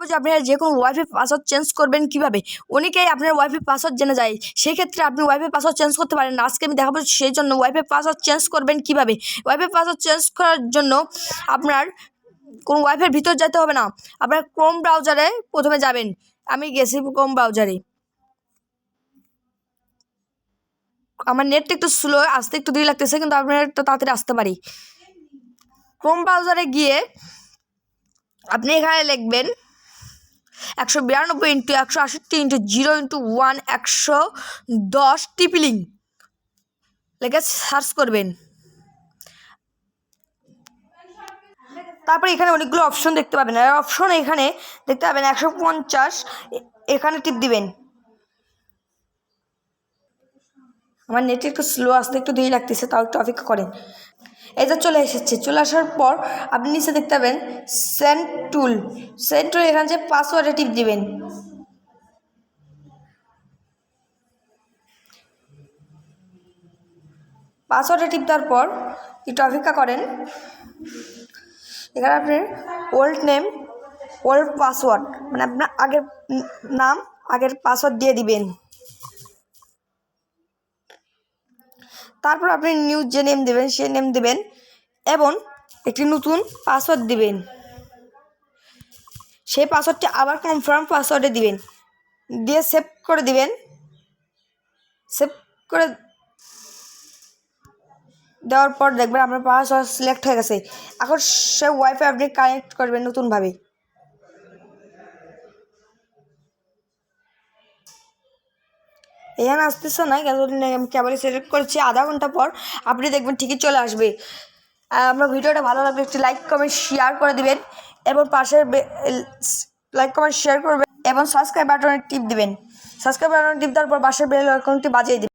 যে আপনারা যে কোনো ওয়াইফাই পাসওয়ার্ড চেঞ্জ করবেন কীভাবে। অনেকেই আপনার ওয়াইফাই পাসওয়ার্ড জেনে যায়, সেক্ষেত্রে আপনি ওয়াইফাই পাসওয়ার্ড চেঞ্জ করতে পারেন না। আজকে আমি দেখাবো সেই জন্য ওয়াইফাই পাসওয়ার্ড চেঞ্জ করবেন কীভাবে। ওয়াইফাই পাসওয়ার্ড চেঞ্জ করার জন্য আপনার কোনো ওয়াইফাইয়ের ভিতর যেতে হবে না, আপনার ক্রোম ব্রাউজারে প্রথমে যাবেন। আমি গেছি ক্রোম ব্রাউজারে। আমার নেটটা একটু স্লো, আসতে একটু দেরি লাগতেছে, কিন্তু আপনার একটু তাড়াতাড়ি আসতে পারি। ক্রোম ব্রাউজারে গিয়ে আপনি এখানে লিখবেন 192.168.0.1 টিপিলিং লেখে সার্চ করবেন। তারপরে এখানে অনেকগুলো অপশন দেখতে পাবেন, আর অপশন এখানে দেখতে পাবেন 150, এখানে টিপ দিবেন। আমার নেট একটু স্লো, আসতে একটু দেরি লাগতেছে, তাও একটু অপেক্ষা করেন। এই যে চলে এসেছে। চলে আসার পর আপনি নিচে দেখতে পাবেন সেন্ড টুল। এখানে যে পাসওয়ার্ডে টিপ দিবেন। পাসওয়ার্ডে টিপ দেওয়ার পর একটু অপেক্ষা করেন। এখানে আপনার ওল্ড নেম, ওল্ড পাসওয়ার্ড, মানে আপনার আগের নাম, আগের পাসওয়ার্ড দিয়ে দিবেন। তারপর আপনি নিউ যে নেম দেবেন সে নেম দেবেন এবং একটি নতুন পাসওয়ার্ড দিবেন। সেই পাসওয়ার্ডটি আবার কনফার্ম পাসওয়ার্ডে দিবেন, দিয়ে সেভ করে দিবেন। সেভ করে দেওয়ার পর দেখবেন আপনার পাসওয়ার্ড সিলেক্ট হয়ে গেছে। এখন সে ওয়াইফাই আপনি কানেক্ট করবেন নতুনভাবে। এখানে আসতেছে না, আমি কেবলই সিলেক্ট করেছি। আধা ঘন্টা পর আপনি দেখবেন ঠিকই চলে আসবে। আপনার ভিডিওটা ভালো লাগলে একটি লাইক কমেন্ট শেয়ার করে দিবেন এবং পাশের লাইক কমেন্ট শেয়ার করবেন এবং সাবস্ক্রাইব বাটনে টিপ দিবেন। সাবস্ক্রাইব বাটনে টিপ দেওয়ার পর পাশের বেল আইকনটি বাজিয়ে দিবেন।